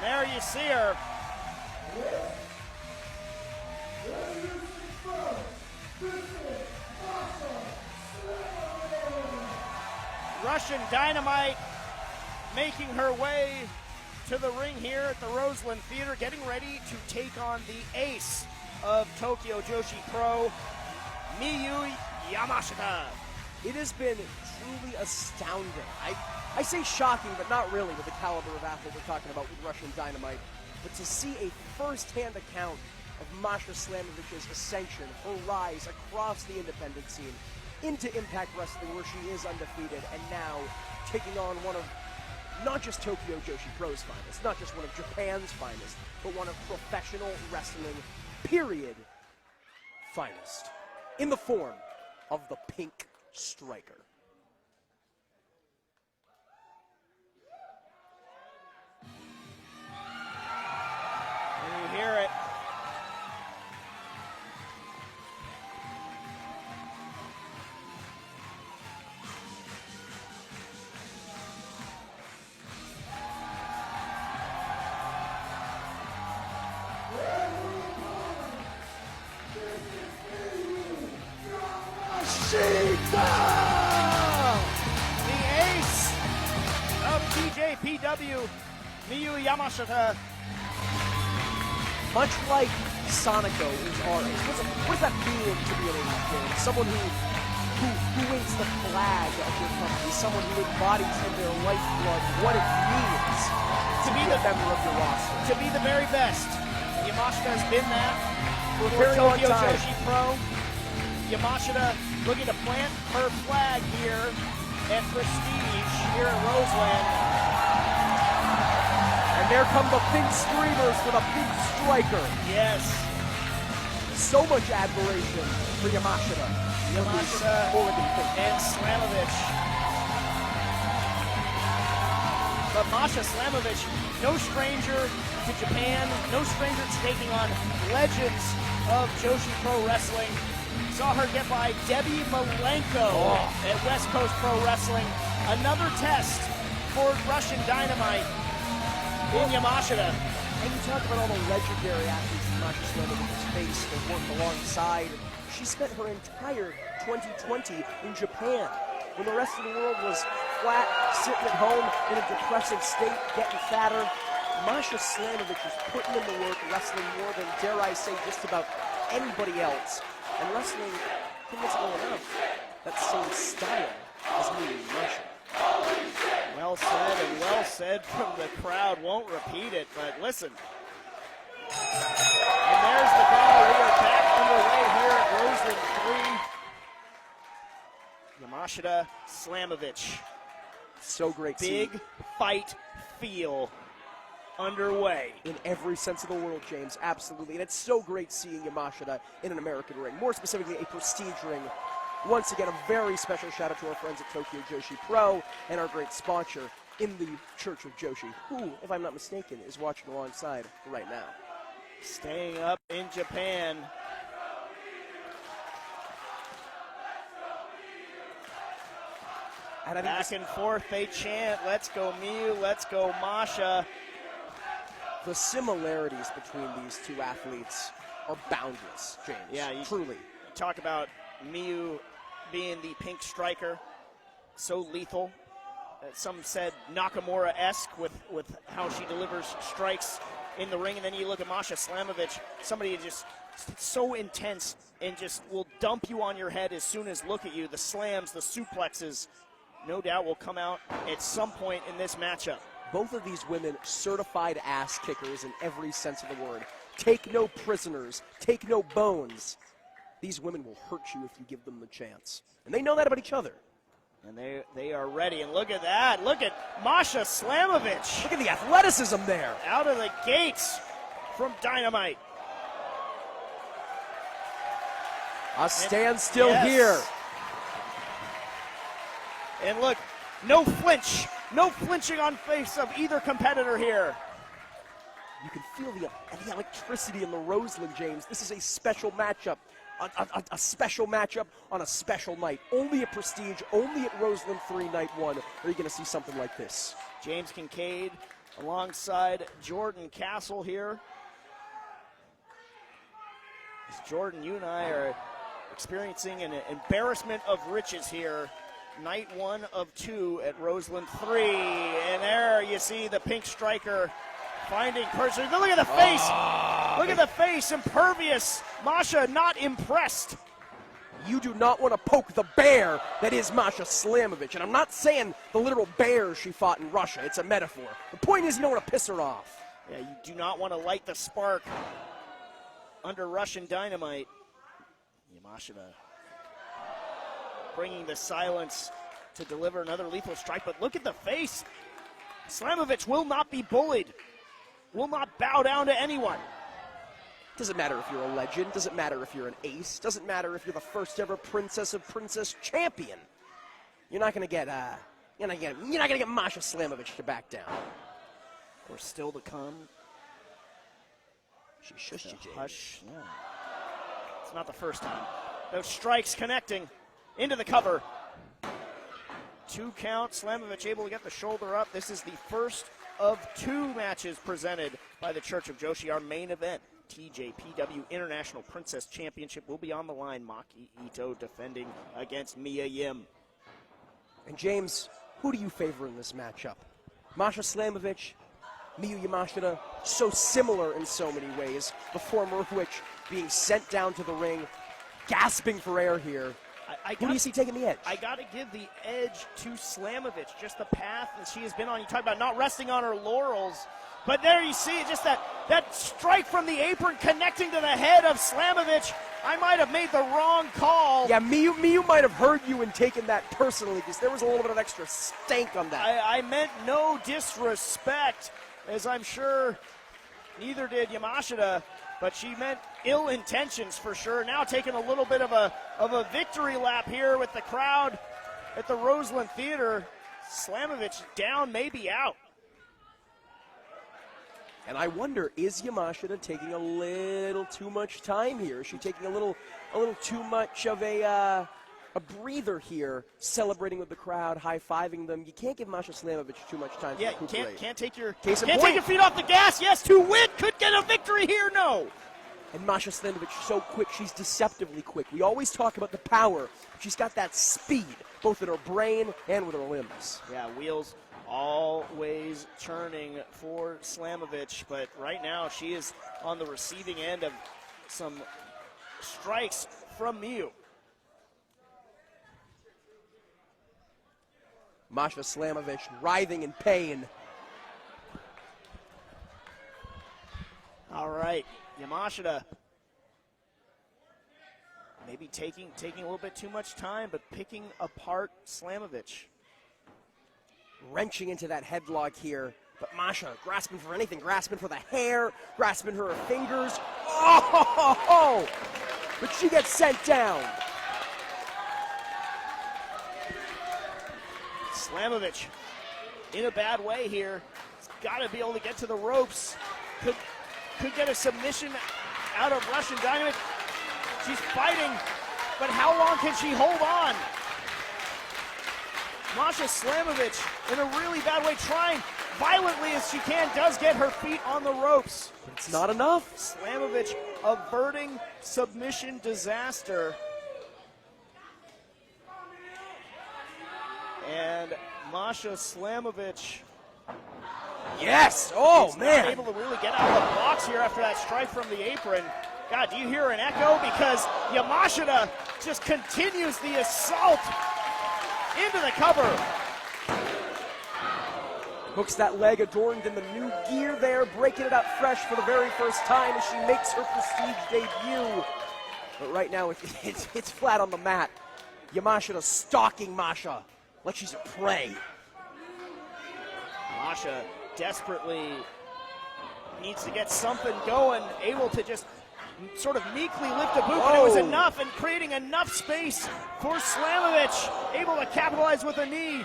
There you see her. Russian Dynamite making her way to the ring here at the Roseland Theater, getting ready to take on the ace of Tokyo Joshi Pro, Miyu Yamashita. It has been truly astounding. I say shocking, but not really with the caliber of athlete we're talking about with Russian Dynamite. But to see a first-hand account of Masha Slamovich's ascension, her rise across the independent scene into Impact Wrestling, where she is undefeated, and now taking on one of not just Tokyo Joshi Pro's finest, not just one of Japan's finest, but one of professional wrestling, period, finest, in the form of the Pink Striker. And you hear it. Yamashita! The ace of TJPW, Miyu Yamashita. Much like Sonico is our ace. What does that mean to be an ace, James? Someone who waves the flag of your company, someone who embodies in their lifeblood what it means to be a member of your roster. To be the very best. Yamashita has been that for a very long Tokyo time. Joshi Pro. Yamashita looking to plant her flag here at Prestige here at Roseland. And there come the Pink Screamers for the Pink Striker. Yes. So much admiration for Yamashita. Yamashita and Slamovich. But Masha Slamovich, no stranger to Japan, no stranger to taking on legends of Joshi Pro Wrestling. Saw her get by Debbie Malenko at West Coast Pro Wrestling. Another test for Russian Dynamite in Yamashita. And you talk about all the legendary athletes that Masha Slamovich has faced and worked alongside. She spent her entire 2020 in Japan when the rest of the world was flat, sitting at home in a depressive state, getting fatter. Masha Slamovich is putting in the work, wrestling more than, dare I say, just about anybody else. And wrestling, I think it's all enough, that same style as Miyu Masha. Well said and well said from the crowd. Won't repeat it, but listen. And there's the bell. We are back underway here at Roseland 3. Yamashita Slamovich. So great. Big fight feel underway. In every sense of the word, James, absolutely. And it's so great seeing Yamashita in an American ring, more specifically a prestige ring. Once again, a very special shout out to our friends at Tokyo Joshi Pro and our great sponsor in the Church of Joshi, who, if I'm not mistaken, is watching alongside right now. Staying up in Japan. And back and forth they chant, let's go Miyu, let's go Masha. The similarities between these two athletes are boundless, James. Yeah, truly. You talk about Miyu being the Pink Striker, so lethal. Some said Nakamura-esque with how she delivers strikes in the ring. And then you look at Masha Slamovich, somebody just so intense and just will dump you on your head as soon as look at you. The slams, the suplexes, no doubt will come out at some point in this matchup. Both of these women certified ass kickers in every sense of the word. Take no prisoners, take no bones. These women will hurt you if you give them the chance. And they know that about each other. And they are ready. And look at that. Look at Masha Slamovich. Look at the athleticism there. Out of the gates from Dynamite. A standstill here. And look, no flinch. No flinching on face of either competitor here. You can feel the electricity in the Roseland, James. This is a special matchup. A special matchup on a special night. Only at Prestige, only at Roseland 3 Night 1 are you going to see something like this. James Kincaid alongside Jordan Castle here. As Jordan, you and I are experiencing an embarrassment of riches here. Night 1 of 2 at Roseland 3. And there you see the pink striker finding person. Look at the face. Look at the face. Impervious. Masha not impressed. You do not want to poke the bear that is Masha Slamovich. And I'm not saying the literal bear she fought in Russia. It's a metaphor. The point is you don't want to piss her off. Yeah, you do not want to light the spark under Russian dynamite. Yamashita bringing the silence to deliver another lethal strike. But look at the face. Slamovich will not be bullied. Will not bow down to anyone. Doesn't matter if you're a legend. Doesn't matter if you're an ace. Doesn't matter if you're the first ever princess of princess champion. You're not gonna get Masha Slamovich to back down. Or still to come. She shushed you, James. Hush. Yeah. It's not the first time. Those strikes connecting into the cover. 2 count. Slamovich able to get the shoulder up. This is the first of 2 matches presented by the Church of Joshi. Our main event, TJPW International Princess Championship, will be on the line. Maki Ito defending against Mia Yim. And James, who do you favor in this matchup? Masha Slamovich, Miyu Yamashita, so similar in so many ways, the former of which being sent down to the ring, gasping for air here. Who do you see taking the edge? I got to give the edge to Slamovich, just the path that she has been on. You talk about not resting on her laurels, but there you see just that strike from the apron connecting to the head of Slamovich. I might have made the wrong call. Yeah, Miyu might have heard you and taken that personally because there was a little bit of extra stank on that. I meant no disrespect, as I'm sure neither did Yamashita, but she meant ill intentions for sure. Now taking a little bit of a victory lap here with the crowd at the Roseland Theater. Slamovich down, maybe out. And I wonder, is Yamashita taking a little too much time here? Is she taking a little too much of a breather here, celebrating with the crowd, high-fiving them? You can't give Masha Slamovich too much time to recuperate. Can't take your feet off the gas. Yes, to win. Could get a victory here. No. And Masha Slamovich so quick. She's deceptively quick. We always talk about the power. She's got that speed, both in her brain and with her limbs. Yeah, wheels always turning for Slamovich, but right now she is on the receiving end of some strikes from Miyu. Masha Slamovich writhing in pain. All right, Yamashita maybe taking a little bit too much time, but picking apart Slamovich. Wrenching into that headlock here, but Masha grasping for anything, grasping for the hair, grasping her fingers. Oh! But she gets sent down. Slamovich in a bad way here. He's got to be able to get to the ropes. Could get a submission out of Russian Dynamite. She's fighting, but how long can she hold on? Masha Slamovich in a really bad way, trying violently as she can, does get her feet on the ropes. It's not enough. Slamovich averting submission disaster. And Masha Slamovich. Yes! Oh, man! Not able to really get out of the blocks here after that strike from the apron. God, do you hear an echo? Because Yamashita just continues the assault into the cover. Hooks that leg adorned in the new gear there, breaking it up fresh for the very first time as she makes her prestige debut. But right now, it's flat on the mat. Yamashita stalking Masha like she's a prey. Masha desperately needs to get something going, able to just sort of meekly lift a boot, but it was enough and creating enough space for Slamovich, able to capitalize with a knee.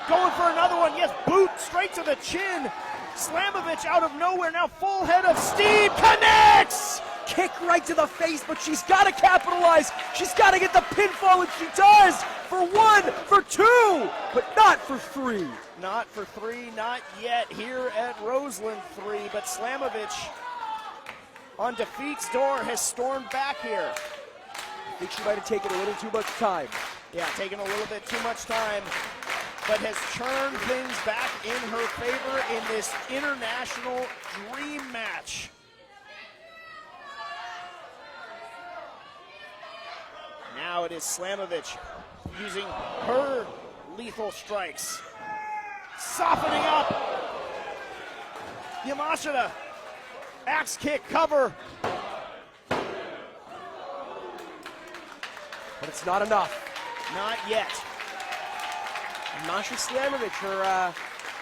Going for another one, yes, boot straight to the chin. Slamovich out of nowhere, now full head of steam, connects! Kick right to the face, but she's got to capitalize. She's got to get the pinfall, and she does. for 1, for 2, but not for 3. Not for 3, not yet here at Roseland 3, but Slamovich on defeat's door has stormed back here. I think she might have taken a little too much time. Yeah, taking a little bit too much time, but has turned things back in her favor in this international dream match. Now it is Slamovich using her lethal strikes. Softening up. Yamashita. Axe kick, cover. But it's not enough. Not yet. Masha Slamovich, you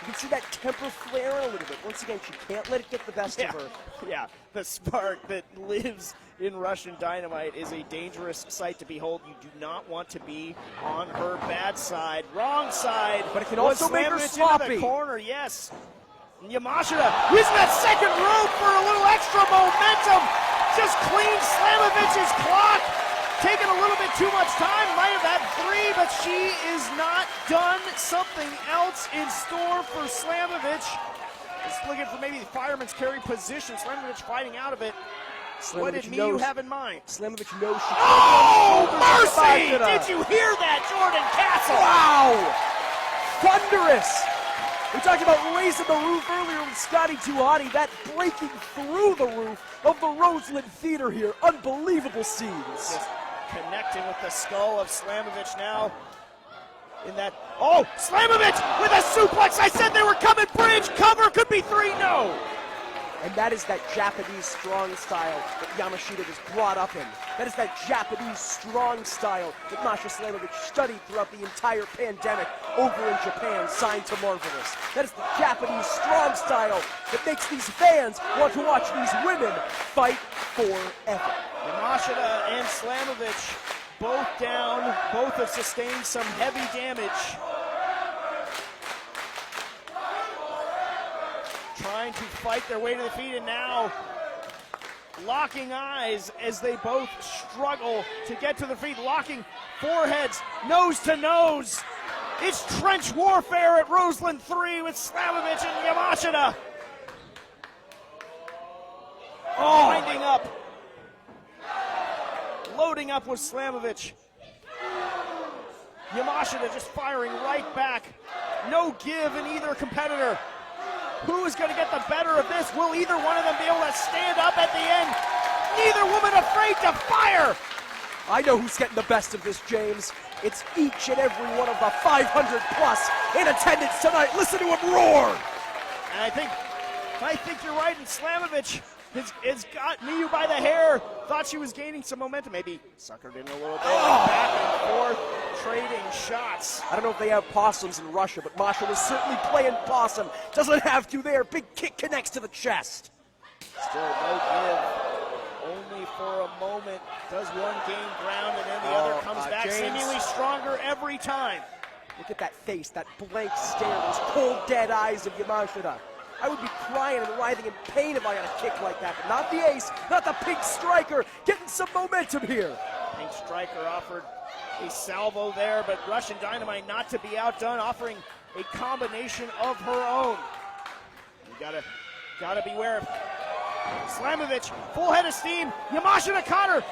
can see that temper flaring a little bit. Once again, she can't let it get the best of her. Yeah, the spark that lives in Russian Dynamite is a dangerous sight to behold. You do not want to be on her bad side. Wrong side. But it can also make her sloppy. Into the corner, yes. Yamashita using that second rope for a little extra momentum. Just cleans Slamovich's clock. Taking a little bit too much time. Might have had 3, but she is not done. Something else in store for Slamovich. Just looking for maybe the fireman's carry position. Slamovich fighting out of it. What did Miyu have in mind? Slamovich knows she can't. Oh, mercy! Did you hear that, Jordan Castle? Wow! Thunderous! We talked about raising the roof earlier with Scotty Tuhati. That breaking through the roof of the Roseland Theater here. Unbelievable scenes. Just connecting with the skull of Slamovich now. In that, oh, Slamovich with a suplex. I said they were coming. Bridge, cover, could be 3, no. And that is that Japanese strong style that Yamashita was brought up in. That is that Japanese strong style that Masha Slamovich studied throughout the entire pandemic over in Japan, signed to Marvelous. That is the Japanese strong style that makes these fans want to watch these women fight forever. Yamashita and Slamovich both down. Both have sustained some heavy damage. Trying to fight their way to the feet, and now locking eyes as they both struggle to get to the feet, locking foreheads, nose to nose. It's trench warfare at Roseland 3 with Slamovich and Yamashita. Winding up. Loading up with Slamovich. Yamashita just firing right back. No give in either competitor. Who is going to get the better of this? Will either one of them be able to stand up at the end? Neither woman afraid to fire. I know who's getting the best of this, James. It's each and every one of the 500 plus in attendance tonight. Listen to him roar. And I think you're right. And Slamovich has got Miyu by the hair. Thought she was gaining some momentum. Maybe suckered in a little bit. Back and forth, trading shots. I don't know if they have possums in Russia, but Masha was certainly playing possum. Doesn't have to there. Big kick connects to the chest. Still no give. Only for a moment does one gain ground, and then the other comes back James, seemingly stronger every time. Look at that face, that blank stare, those cold, dead eyes of Yamashita. I would be crying and writhing in pain if I got a kick like that, but not the ace, not the pink striker, getting some momentum here. Pink striker offered a salvo there, but Russian Dynamite not to be outdone, offering a combination of her own. You gotta beware of Slamovich, full head of steam. Yamashita caught her.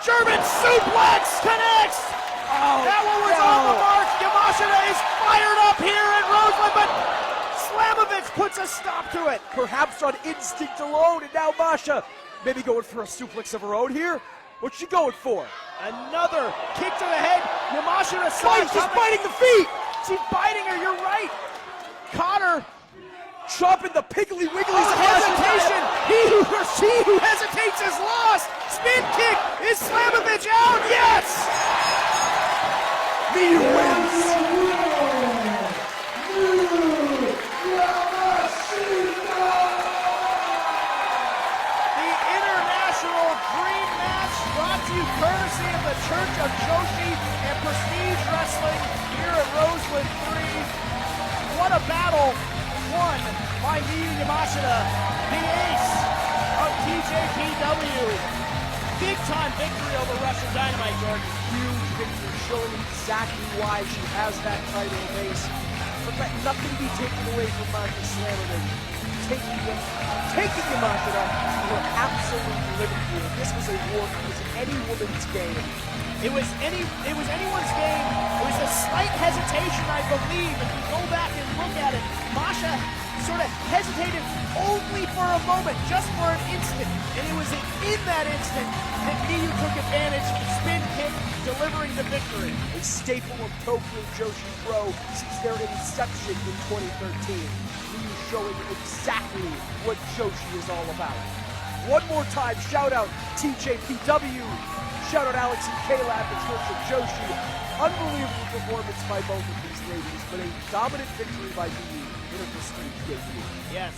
German suplex connects. Oh, that one was on the mark. Yamashita is fired up here at Roseland, but Slamovich puts a stop to it. Perhaps on instinct alone, and now Masha maybe going for a suplex of her own here. What's she going for? Another kick to the head. Yamashita she's biting the feet. She's biting her, you're right. Caught her. Chopping the piggly wigglies of hesitation. He or she who hesitates is lost. Spin kick. Is Slamovich out? Yes! Miyu wins. The international dream match brought to you courtesy of the Church of Joshi and Prestige Wrestling here at Roseland 3. What a battle. Won by Miyu Yamashita, the ace of TJPW. big-time victory over Russian Dynamite, Jordan. Huge victory, showing exactly why she has that title base. But let nothing be taken away from Masha Slamovich. Taking Yamashita to her absolute living room. This was a war. It was any woman's game. It was anyone's game. It was a slight hesitation, I believe. If you go back and look at it, Masha sort of hesitated only for a moment, just for an instant. And it was in that instant that Miyu took advantage, spin kick, delivering the victory. A staple of Tokyo Joshi Pro since their inception in 2013. Miyu showing exactly what Joshi is all about. One more time, shout out TJPW, shout out Alex and K-Lab, the Church of Joshi. Unbelievable performance by both of these ladies, but a dominant victory by Miyu in a prestige debut. Yes.